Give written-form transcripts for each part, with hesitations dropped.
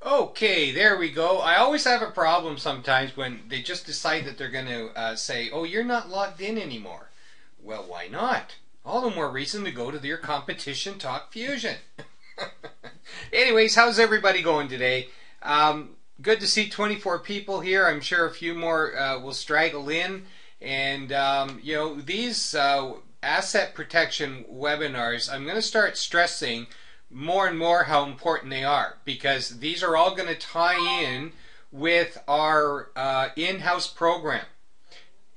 Okay, there we go. I always have a problem sometimes when they just decide that they're going to say, oh, you're not logged in anymore. Well, why not? All the more reason to go to your competition Talk Fusion. Anyways, how's everybody going today? Good to see 24 people here. I'm sure a few more will straggle in. And, these asset protection webinars, I'm going to start stressing more and more how important they are, because these are all going to tie in with our in-house program.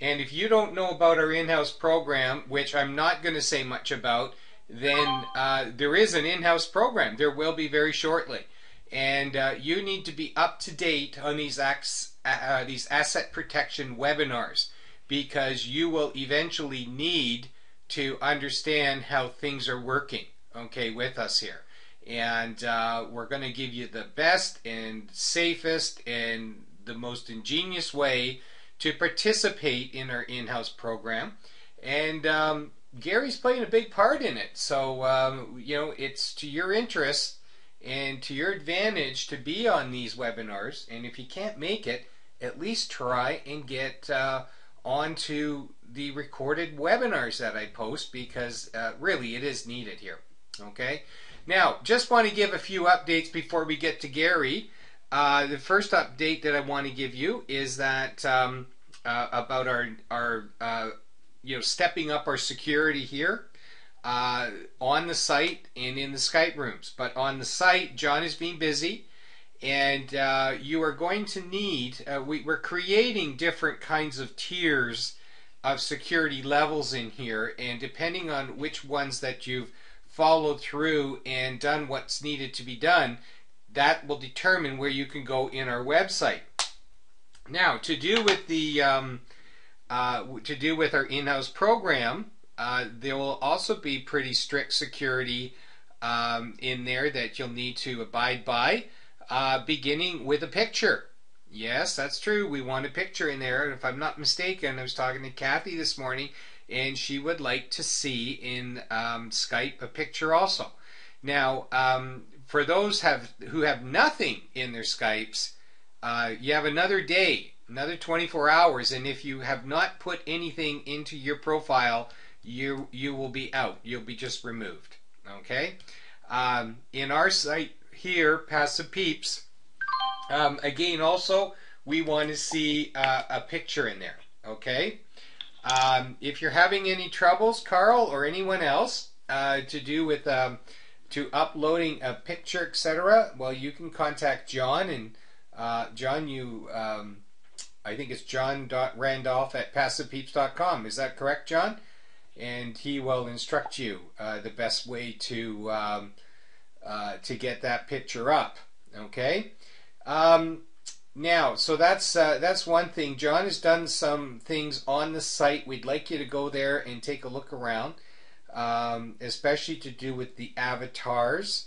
And if you don't know about our in-house program, which I'm not going to say much about, then there is an in-house program. There will be very shortly. And you need to be up to date on these asset protection webinars, because you will eventually need to understand how things are working, okay, with us here. And we're going to give you the best and safest and the most ingenious way to participate in our in-house program. And Gary's playing a big part in it. So, it's to your interest and to your advantage to be on these webinars. And if you can't make it, at least try and get onto the recorded webinars that I post, because really it is needed here. Okay? Now, just want to give a few updates before we get to Gary. The first update that I want to give you is that about our stepping up our security here on the site and in the Skype rooms. But on the site, John is being busy, and you are going to need, we're creating different kinds of tiers of security levels in here, and depending on which ones that you've followed through and done what's needed to be done, that will determine where you can go in our website. Now, to do with the our in-house program, there will also be pretty strict security in there that you'll need to abide by, beginning with a picture. Yes, that's true. We want a picture in there. If I'm not mistaken, I was talking to Kathy this morning, and she would like to see in Skype a picture also. Now, for those who have nothing in their Skypes, you have another day, another 24 hours, and if you have not put anything into your profile, you will be out. You'll be just removed. Okay? In our site here, Passive Peeps, again, also, we want to see a picture in there. Okay? If you're having any troubles, Carl or anyone else, to do with to uploading a picture, etc., well, you can contact John, and John, I think it's john.randolph@passivepeeps.com. Is that correct, John? And he will instruct you the best way to get that picture up. Okay. Now, so that's one thing. John has done some things on the site. We'd like you to go there and take a look around, especially to do with the avatars.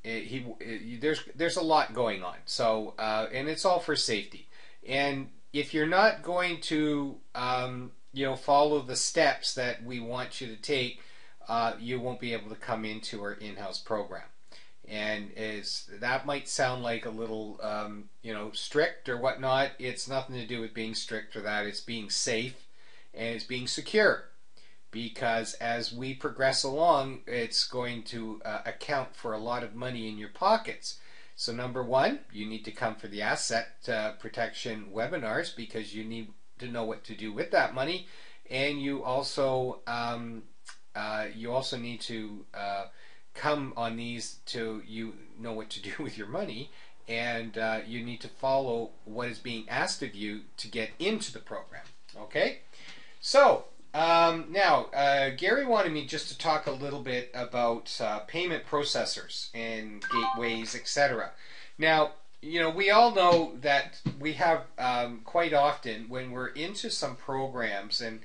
There's a lot going on. So, and it's all for safety. And if you're not going to, follow the steps that we want you to take, you won't be able to come into our in-house program. And that might sound like a little, strict or whatnot. It's nothing to do with being strict or that. It's being safe and it's being secure. Because as we progress along, it's going to account for a lot of money in your pockets. So number one, you need to come for the asset protection webinars, because you need to know what to do with that money, and you also need to come on these to know what to do with your money, and you need to follow what is being asked of you to get into the program. Okay, so now Gary wanted me just to talk a little bit about payment processors and gateways, etc. Now, we all know that we have quite often when we're into some programs, and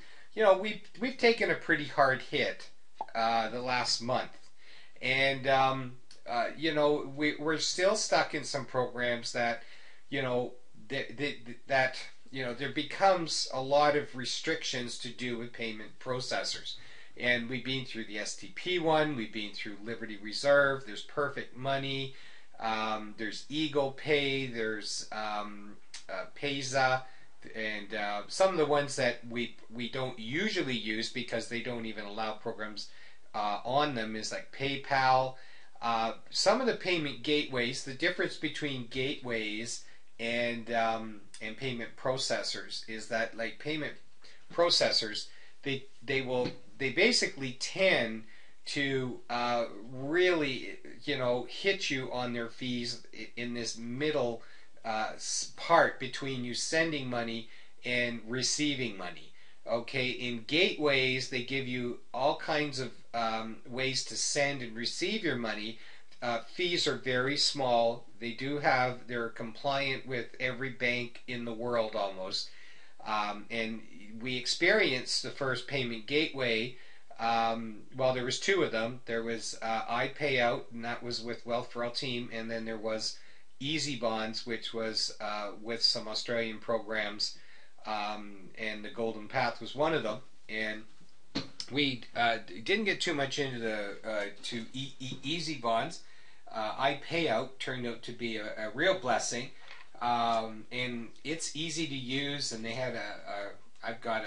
we've taken a pretty hard hit the last month. And, we're still stuck in some programs that, there becomes a lot of restrictions to do with payment processors. And we've been through the STP one, we've been through Liberty Reserve, there's Perfect Money, There's Eagle Pay, there's Payza, and some of the ones that we don't usually use because they don't even allow programs on them is like PayPal. Some of the payment gateways, the difference between gateways and payment processors is that, like, payment processors, they basically tend to really, hit you on their fees in this middle part between you sending money and receiving money. Okay, in gateways, they give you all kinds of ways to send and receive your money. Fees are very small. They're compliant with every bank in the world almost. And we experienced the first payment gateway. Well, there was two of them. There was iPayout, and that was with Wealth for All Team, and then there was Easy Bonds, which was with some Australian programs, and the Golden Path was one of them. And we didn't get too much into the Easy Bonds. iPayout turned out to be a real blessing, and it's easy to use. And they had I've got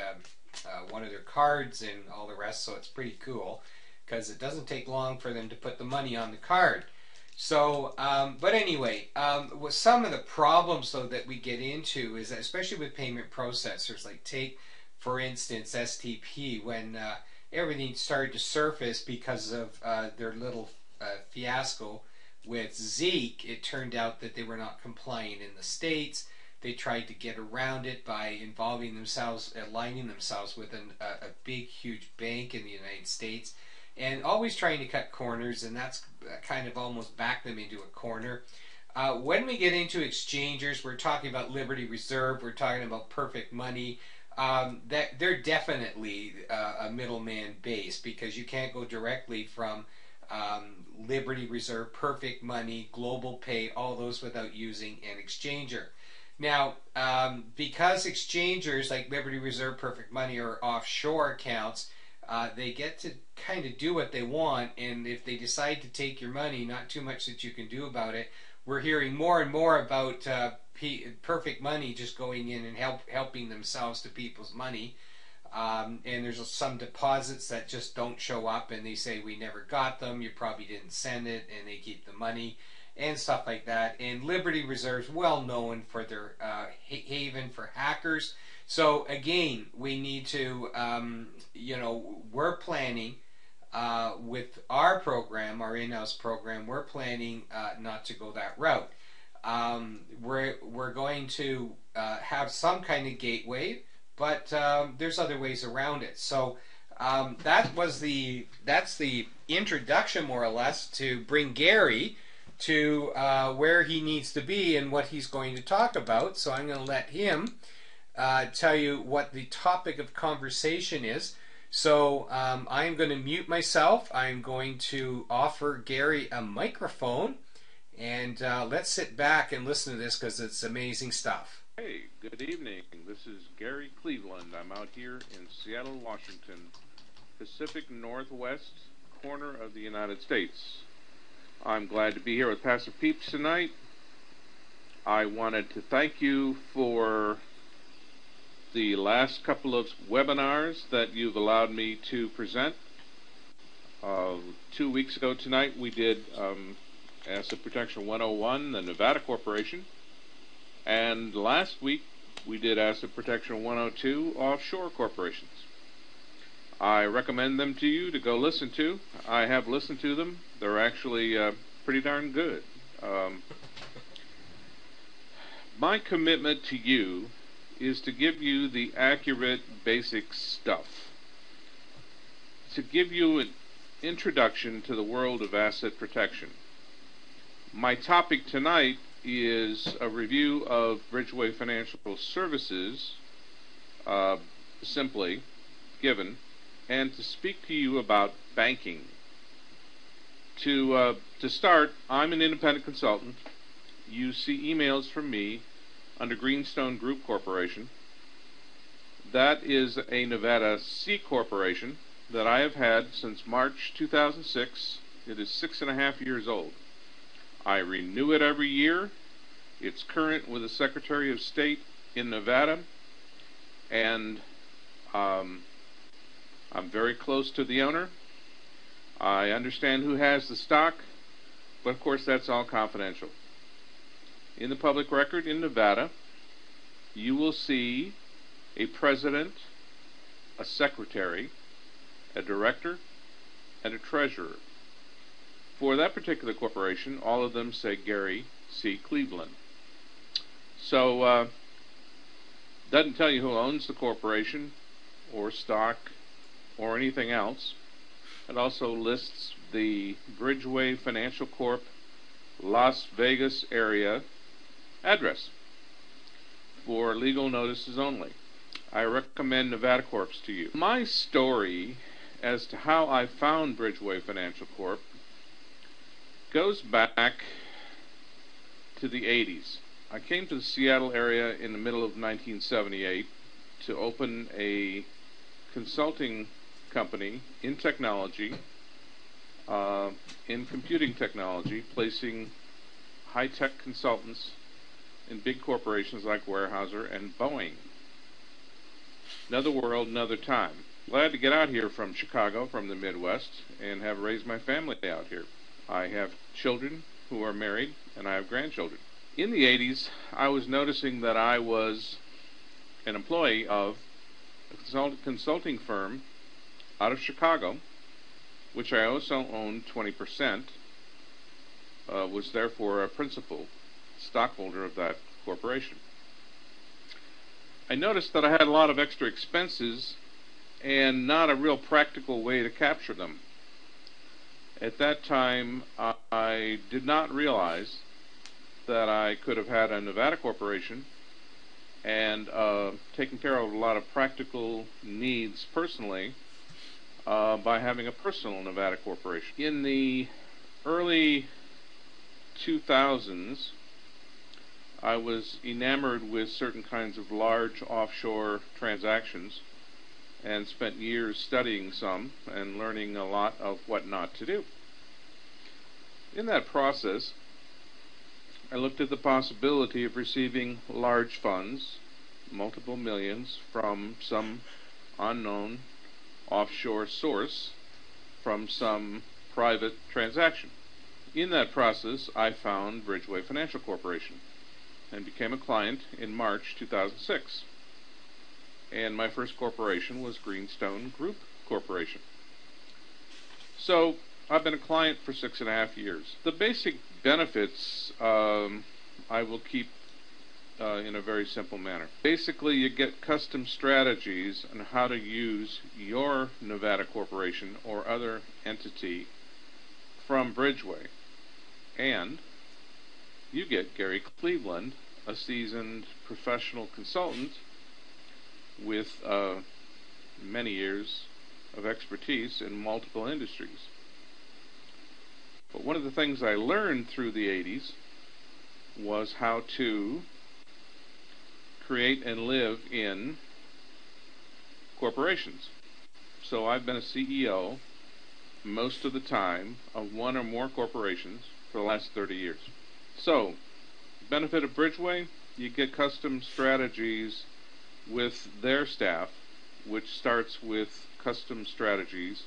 one of their cards and all the rest, so it's pretty cool because it doesn't take long for them to put the money on the card. So, but anyway, with some of the problems though that we get into is that, especially with payment processors, like take for instance STP, when everything started to surface because of their little fiasco with Zeke. It turned out that they were not compliant in the States. They tried to get around it by involving themselves, aligning themselves with a big, huge bank in the United States, and always trying to cut corners, and that's kind of almost backed them into a corner. When we get into exchangers, we're talking about Liberty Reserve, we're talking about Perfect Money. That they're definitely a middleman base, because you can't go directly from Liberty Reserve, Perfect Money, Global Pay, all those without using an exchanger. Now, because exchangers like Liberty Reserve, Perfect Money are offshore accounts, they get to kind of do what they want, and if they decide to take your money, not too much that you can do about it. We're hearing more and more about Perfect Money just going in and helping themselves to people's money. And there's some deposits that just don't show up, and they say, we never got them, you probably didn't send it, and they keep the money and stuff like that. And Liberty Reserve's well known for their haven for hackers. So again, we need to, we're planning with our program, our in-house program, we're planning not to go that route. We're going to have some kind of gateway, but there's other ways around it. So that's the introduction, more or less, to bring Gary to where he needs to be and what he's going to talk about. So I'm going to let him tell you what the topic of conversation is. So I'm going to mute myself. I'm going to offer Gary a microphone, and let's sit back and listen to this, because it's amazing stuff. Hey, good evening. This is Gary Cleveland. I'm out here in Seattle, Washington, Pacific Northwest corner of the United States. I'm glad to be here with Pastor Peeps tonight. I wanted to thank you for the last couple of webinars that you've allowed me to present. 2 weeks ago tonight we did Asset Protection 101, the Nevada Corporation, and last week we did Asset Protection 102, offshore corporations. I recommend them to you to go listen to. I have listened to them. They're actually pretty darn good. My commitment to you is to give you the accurate, basic stuff, to give you an introduction to the world of asset protection. My topic tonight is a review of Bridgeway Financial Services, simply given, and to speak to you about banking. To start, I'm an independent consultant. You see emails from me under Greenstone Group Corporation. That is a Nevada C corporation that I have had since March 2006. It is 6.5 years old. I renew it every year. It's current with the Secretary of State in Nevada, and I'm very close to the owner. I understand who has the stock, but of course that's all confidential. In the public record in Nevada, you will see a president, a secretary, a director, and a treasurer. For that particular corporation, all of them say Gary C. Cleveland. So, doesn't tell you who owns the corporation, or stock, or anything else. It also lists the Bridgeway Financial Corp. Las Vegas area address for legal notices only. I recommend Nevada Corps to you. My story as to how I found Bridgeway Financial Corp. Goes back to the 80s. I came to the Seattle area in the middle of 1978 to open a consulting company in technology, in computing technology, placing high-tech consultants in big corporations like Weyerhaeuser and Boeing. Another world, another time. Glad to get out here from Chicago, from the Midwest, and have raised my family out here. I have children who are married, and I have grandchildren. In the 80s, I was noticing that I was an employee of a consulting firm out of Chicago, which I also owned 20%, was therefore a principal stockholder of that corporation. I noticed that I had a lot of extra expenses and not a real practical way to capture them. At that time, I did not realize that I could have had a Nevada corporation and taken care of a lot of practical needs personally by having a personal Nevada corporation. In the early 2000s, I was enamored with certain kinds of large offshore transactions and spent years studying some and learning a lot of what not to do. In that process, I looked at the possibility of receiving large funds, multiple millions, from some unknown offshore source, from some private transaction. In that process, I found Bridgeway Financial Corporation and became a client in March 2006. And my first corporation was Greenstone Group Corporation. So I've been a client for 6.5 years. The basic benefits I will keep in a very simple manner. Basically, you get custom strategies on how to use your Nevada corporation or other entity from Bridgeway. And you get Gary Cleveland, a seasoned professional consultant with many years of expertise in multiple industries. But one of the things I learned through the 80s was how to create and live in corporations. So I've been a CEO most of the time of one or more corporations for the last 30 years. So, benefit of Bridgeway, you get custom strategies with their staff, which starts with custom strategies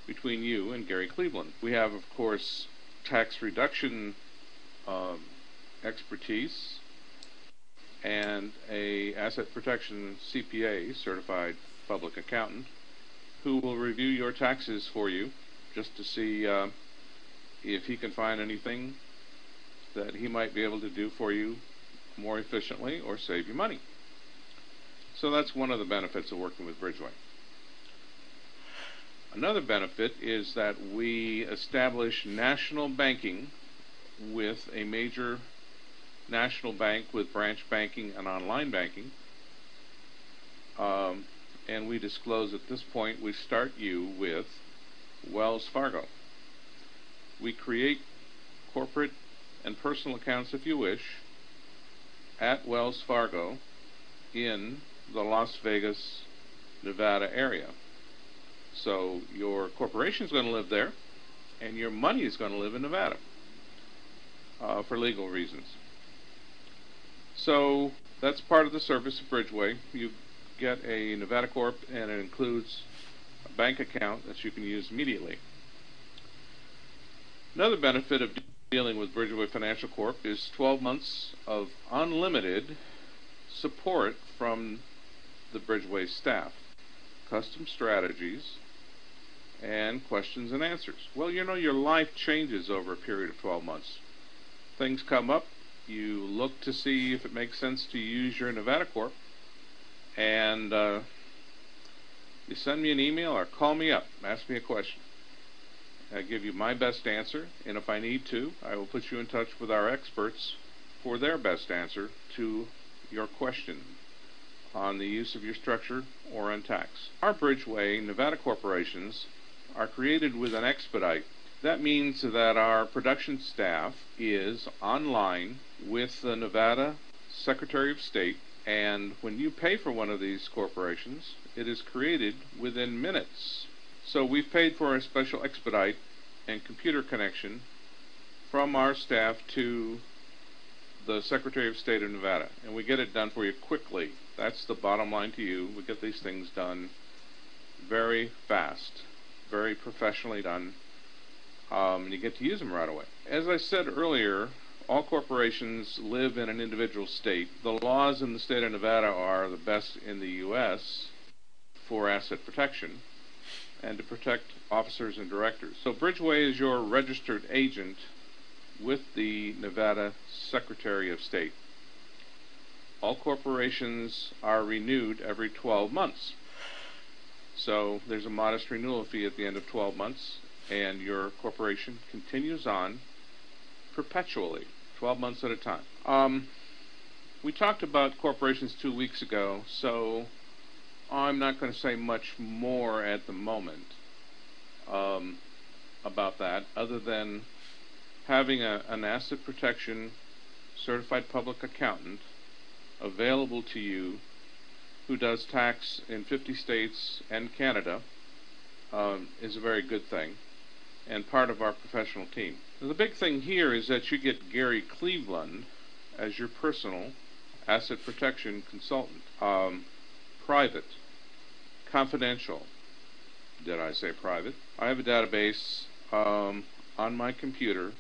between you and Gary Cleveland. We have, of course, tax reduction expertise and a asset protection CPA, certified public accountant, who will review your taxes for you just to see if he can find anything that he might be able to do for you more efficiently or save you money. So that's one of the benefits of working with Bridgeway. Another benefit is that we establish national banking with a major national bank with branch banking and online banking. And we disclose at this point, we start you with Wells Fargo. We create corporate and personal accounts, if you wish, at Wells Fargo in the Las Vegas, Nevada area. So your corporation is going to live there, and your money is going to live in Nevada. for legal reasons. So that's part of the service of Bridgeway. You get a Nevada Corp, and it includes a bank account that you can use immediately. Another benefit of dealing with Bridgeway Financial Corp is 12 months of unlimited support from the Bridgeway staff, custom strategies, and questions and answers. Well, you know, your life changes over a period of 12 months. Things come up, you look to see if it makes sense to use your Nevada Corp, and you send me an email or call me up, ask me a question. I give you my best answer, and if I need to, I will put you in touch with our experts for their best answer to your question on the use of your structure or on tax. Our Bridgeway Nevada corporations are created with an expedite. That means that our production staff is online with the Nevada Secretary of State, and when you pay for one of these corporations, it is created within minutes. So we've paid for a special expedite and computer connection from our staff to the Secretary of State of Nevada, and we get it done for you quickly. That's the bottom line to you. We get these things done very fast, very professionally done, and you get to use them right away. As I said earlier, all corporations live in an individual state. The laws in the state of Nevada are the best in the U.S. for asset protection and to protect officers and directors. So Bridgeway is your registered agent with the Nevada Secretary of State. All corporations are renewed every 12 months. So there's a modest renewal fee at the end of 12 months, and your corporation continues on perpetually, 12 months at a time. We talked about corporations 2 weeks ago, so I'm not going to say much more at the moment about that, other than having an asset protection certified public accountant available to you who does tax in 50 states and Canada is a very good thing and part of our professional team. Now, the big thing here is that you get Gary Cleveland as your personal asset protection consultant. Private, confidential. Did I say private? I have a database on my computer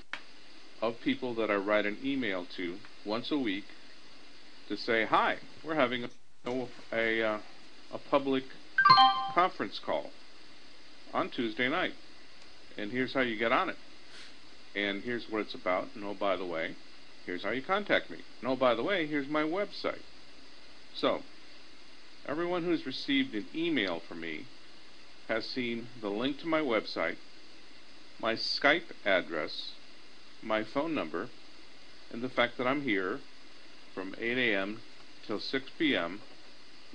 of people that I write an email to once a week to say, hi, we're having a public conference call on Tuesday night, and here's how you get on it, and here's what it's about, and oh, by the way, here's how you contact me, and oh, by the way, here's my website. So everyone who's received an email from me has seen the link to my website, my Skype address, my phone number, and the fact that I'm here from 8 a.m. till 6 p.m.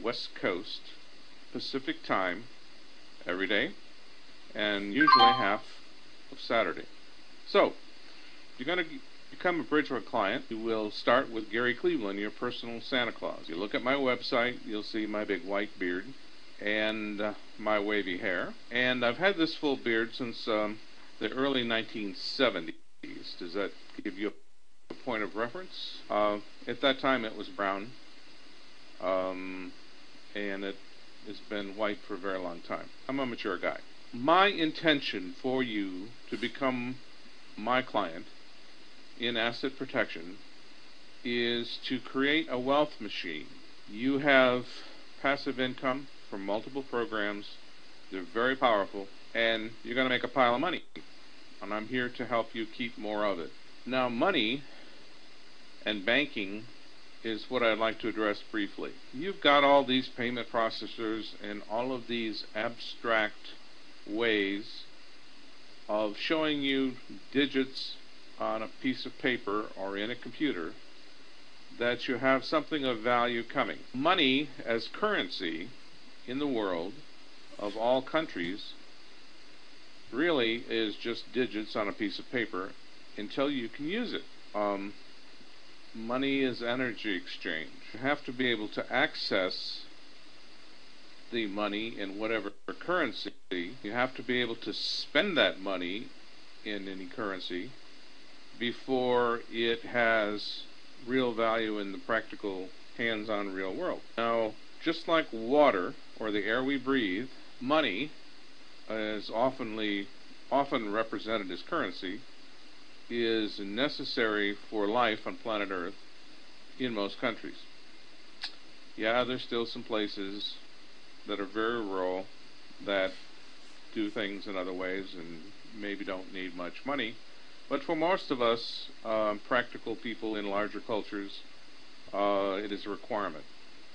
West Coast Pacific time every day, and usually half of Saturday. So, if you're going to become a Bridgeway client, you will start with Gary Cleveland, your personal Santa Claus. You look at my website, you'll see my big white beard and my wavy hair. And I've had this full beard since the early 1970s. Does that give you a point of reference? At that time it was brown, and it has been white for a very long time. I'm a mature guy. My intention for you to become my client in asset protection is to create a wealth machine. You have passive income from multiple programs. They're very powerful, and you're going to make a pile of money, and I'm here to help you keep more of it. Now, money and banking is what I'd like to address briefly. You've got all these payment processors and all of these abstract ways of showing you digits on a piece of paper or in a computer that you have something of value coming. Money as currency in the world of all countries really is just digits on a piece of paper until you can use it. Money is energy exchange. You have to be able to access the money in whatever currency. You have to be able to spend that money in any currency before it has real value in the practical, hands-on real world. Now, just like water or the air we breathe, money is often represented as currency, is necessary for life on planet Earth in most countries. Yeah, there's still some places that are very rural that do things in other ways and maybe don't need much money. But for most of us, practical people in larger cultures, it is a requirement.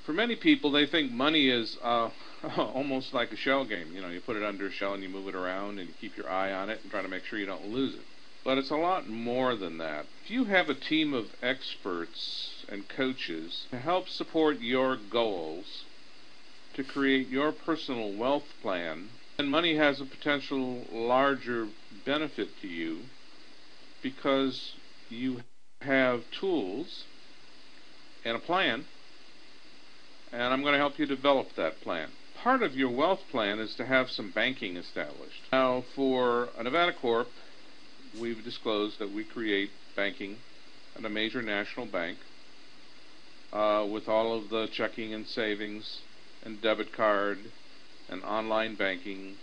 For many people, they think money is almost like a shell game. You know, you put it under a shell and you move it around and you keep your eye on it and try to make sure you don't lose it. But it's a lot more than that. If you have a team of experts and coaches to help support your goals, to create your personal wealth plan, then money has a potential larger benefit to you because you have tools and a plan, and I'm going to help you develop that plan. Part of your wealth plan is to have some banking established. Now, for a Nevada Corp, we've disclosed that we create banking at a major national bank with all of the checking and savings and debit card and online banking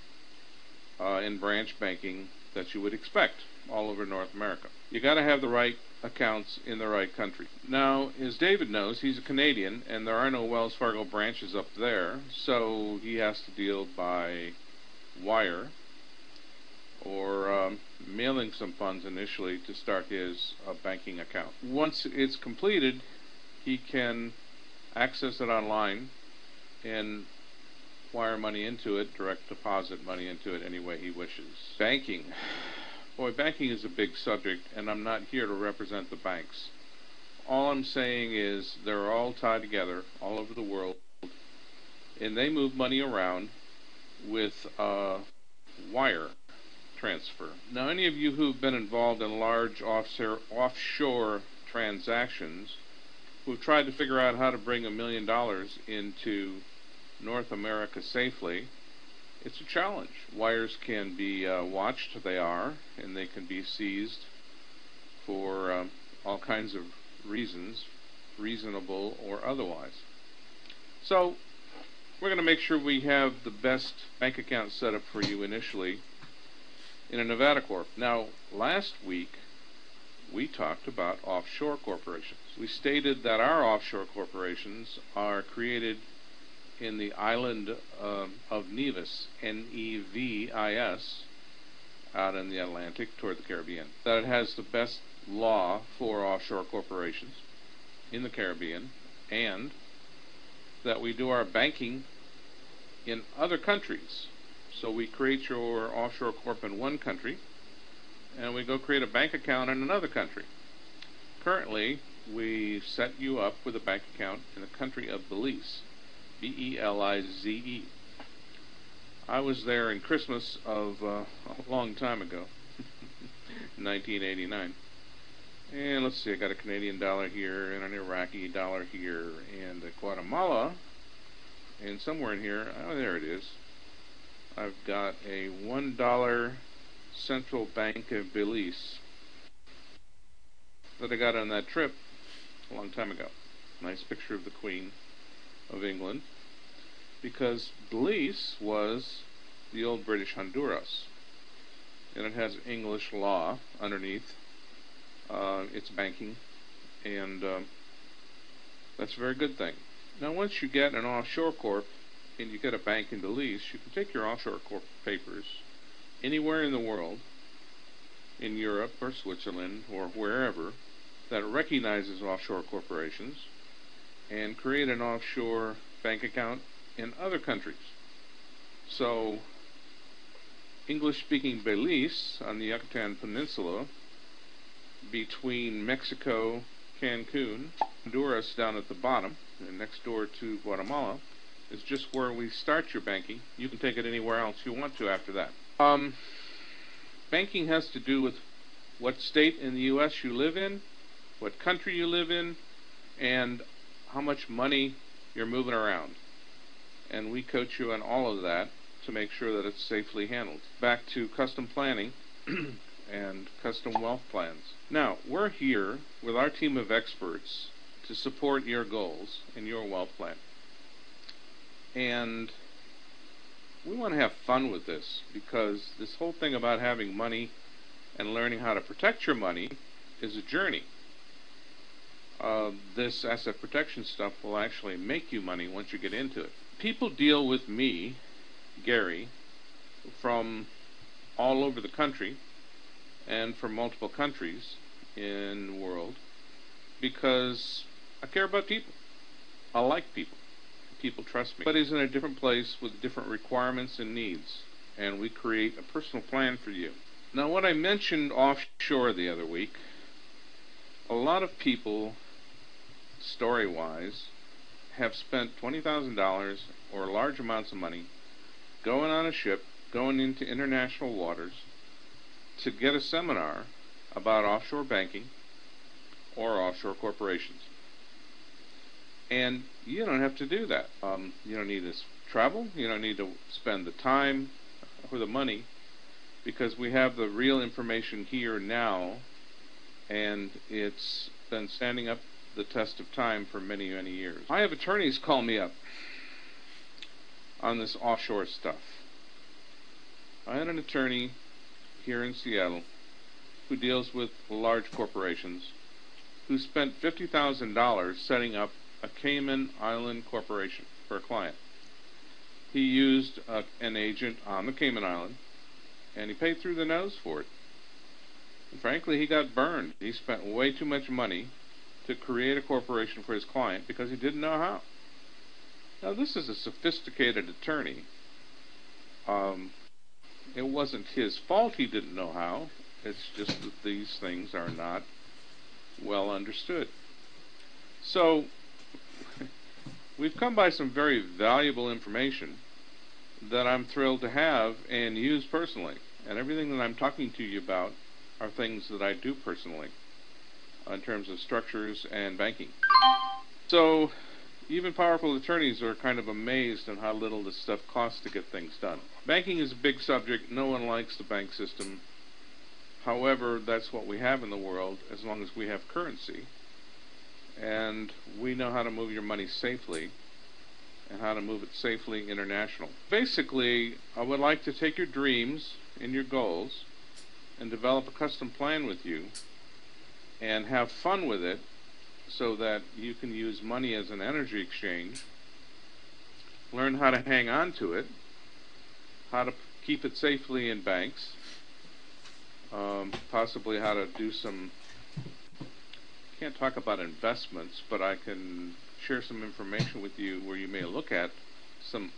and branch banking that you would expect all over North America. You got to have the right accounts in the right country. Now, as David knows, he's a Canadian, and there are no Wells Fargo branches up there, so he has to deal by wire or mailing some funds initially to start his banking account. Once it's completed, he can access it online and wire money into it, direct deposit money into it any way he wishes. Banking. Boy, banking is a big subject, and I'm not here to represent the banks. All I'm saying is they're all tied together all over the world, and they move money around with wire transfer. Now, any of you who've been involved in large offshore transactions, who've tried to figure out how to bring $1 million into North America safely, it's a challenge. Wires can be watched, they are, and they can be seized for all kinds of reasons, reasonable or otherwise. So, we're going to make sure we have the best bank account set up for you initially in a Nevada Corp. Now, last week, we talked about offshore corporations. We stated that our offshore corporations are created in the island of Nevis, Nevis, out in the Atlantic toward the Caribbean. That it has the best law for offshore corporations in the Caribbean, and that we do our banking in other countries. So we create your offshore corp in one country, and we go create a bank account in another country. Currently, we set you up with a bank account in the country of Belize. Belize. I was there in Christmas of a long time ago, 1989. And let's see, I got a Canadian dollar here, and an Iraqi dollar here, and a Guatemala, and somewhere in here, oh, there it is. I've got a $1 Central Bank of Belize that I got on that trip a long time ago. Nice picture of the Queen of England, because Belize was the old British Honduras, and it has English law underneath its banking, and that's a very good thing. Now, once you get an offshore corp and you get a bank in Belize, you can take your offshore corp papers anywhere in the world, in Europe or Switzerland or wherever, that recognizes offshore corporations, and create an offshore bank account in other countries. So, English-speaking Belize on the Yucatan Peninsula, between Mexico, Cancun, Honduras down at the bottom, and next door to Guatemala, is just where we start your banking. You can take it anywhere else you want to after that. Banking has to do with what state in the U.S. you live in, what country you live in, and how much money you're moving around. And we coach you on all of that to make sure that it's safely handled. Back to custom planning and custom wealth plans. Now, we're here with our team of experts to support your goals and your wealth plan. And we want to have fun with this, because this whole thing about having money and learning how to protect your money is a journey. This asset protection stuff will actually make you money once you get into it. People deal with me, Gary, from all over the country and from multiple countries in the world because I care about people. I like people. People trust me. But he's in a different place with different requirements and needs, and we create a personal plan for you. Now, what I mentioned offshore the other week, a lot of people, story-wise, have spent $20,000 or large amounts of money going on a ship, going into international waters to get a seminar about offshore banking or offshore corporations. And you don't have to do that. You don't need to travel. You don't need to spend the time or the money, because we have the real information here now, and it's been standing up the test of time for many, many years. I have attorneys call me up on this offshore stuff. I had an attorney here in Seattle who deals with large corporations who spent $50,000 setting up a Cayman Island corporation for a client. He used an agent on the Cayman Island, and he paid through the nose for it. And frankly, he got burned. He spent way too much money to create a corporation for his client because he didn't know how. Now, this is a sophisticated attorney. It wasn't his fault he didn't know how. It's just that these things are not well understood. So, we've come by some very valuable information that I'm thrilled to have and use personally. And everything that I'm talking to you about are things that I do personally in terms of structures and banking. So, even powerful attorneys are kind of amazed at how little this stuff costs to get things done. Banking is a big subject. No one likes the bank system. However, that's what we have in the world as long as we have currency. And we know how to move your money safely and how to move it safely international. Basically, I would like to take your dreams and your goals and develop a custom plan with you and have fun with it so that you can use money as an energy exchange, learn how to hang on to it, how to keep it safely in banks, possibly how to do some, can't talk about investments, but I can share some information with you where you may look at some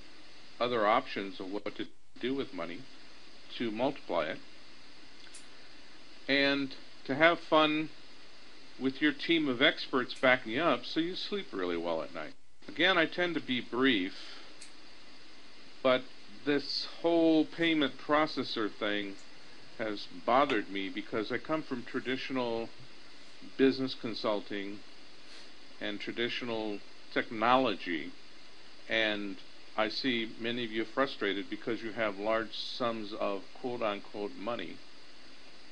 other options of what to do with money to multiply it, and to have fun with your team of experts backing you up so you sleep really well at night. Again, I tend to be brief, but this whole payment processor thing has bothered me because I come from traditional business consulting and traditional technology, and I see many of you frustrated because you have large sums of quote-unquote money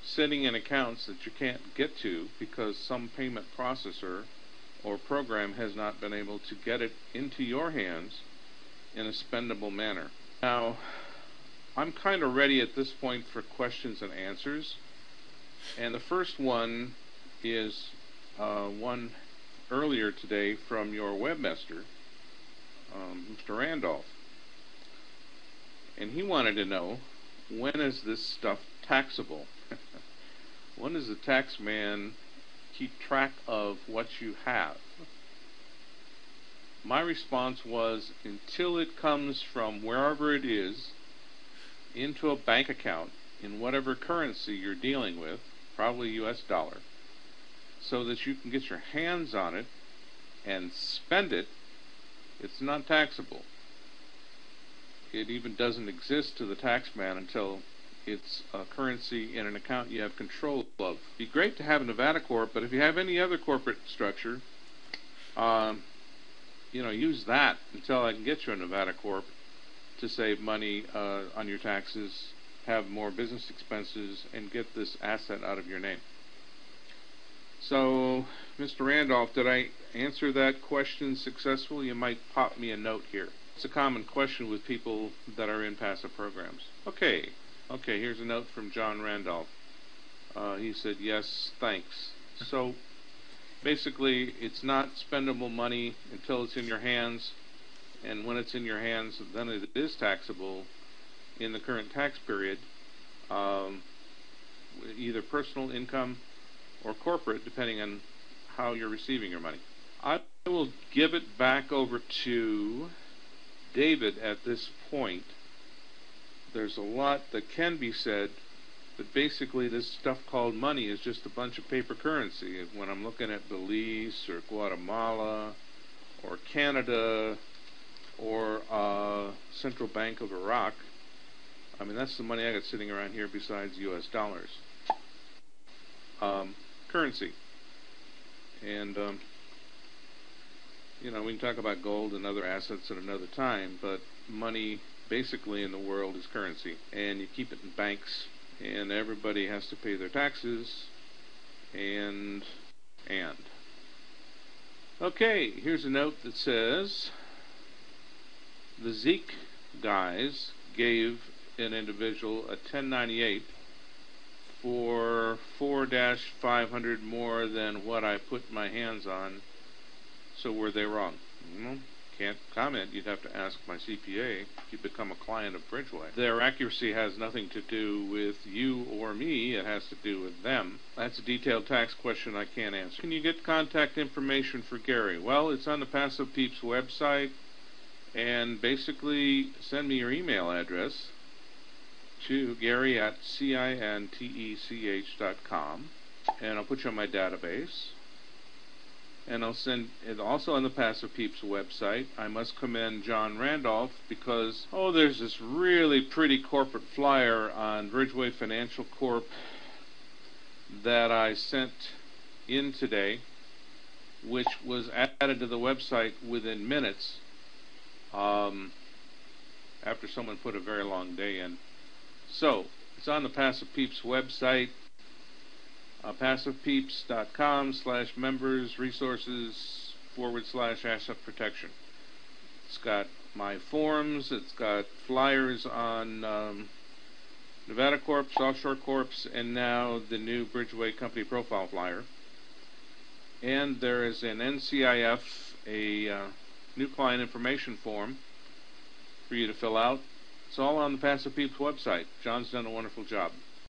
sitting in accounts that you can't get to because some payment processor or program has not been able to get it into your hands in a spendable manner. Now, I'm kind of ready at this point for questions and answers, and the first one is one earlier today from your webmaster, Mr. Randolph, and he wanted to know, when is this stuff taxable? When does the tax man keep track of what you have? My response was, until it comes from wherever it is into a bank account in whatever currency you're dealing with, probably US dollar, so that you can get your hands on it and spend it, it's not taxable. It even doesn't exist to the tax man until it's a currency in an account you have control of. It'd be great to have a Nevada Corp, but if you have any other corporate structure, use that until I can get you a Nevada Corp to save money on your taxes, have more business expenses, and get this asset out of your name. So, Mr. Randolph, did I answer that question successfully? You might pop me a note here. It's a common question with people that are in passive programs. Okay, here's a note from John Randolph. He said, yes, thanks. So, basically, it's not spendable money until it's in your hands, and when it's in your hands, then it is taxable in the current tax period, either personal income or corporate, depending on how you're receiving your money. I will give it back over to David at this point. There's a lot that can be said, but basically this stuff called money is just a bunch of paper currency. When I'm looking at Belize or Guatemala or Canada or Central Bank of Iraq, I mean, that's the money I got sitting around here besides US dollars. Currency. And, you know, we can talk about gold and other assets at another time, but money basically in the world is currency. And you keep it in banks, and everybody has to pay their taxes, and. Okay, here's a note that says, the Zeke guys gave an individual a 1098 for 4-500 more than what I put my hands on. So were they wrong? Can't comment. You'd have to ask my CPA if you become a client of Bridgeway. Their accuracy has nothing to do with you or me. It has to do with them. That's a detailed tax question I can't answer. Can you get contact information for Gary? Well, it's on the Passive Peeps website. And basically, send me your email address to Gary@cintech.com, and I'll put you on my database. And I'll send it also on the Passive Peeps website. I must commend John Randolph because, there's this really pretty corporate flyer on Bridgeway Financial Corp that I sent in today, which was added to the website within minutes after someone put a very long day in. So, it's on the Passive Peeps website, passivepeeps.com/members/resources/asset protection. It's got my forums, it's got flyers on Nevada Corps, Offshore Corps, and now the new Bridgeway Company profile flyer. And there is an NCIF, a new client information form for you to fill out. It's all on the Passive Peeps website. John's done a wonderful job.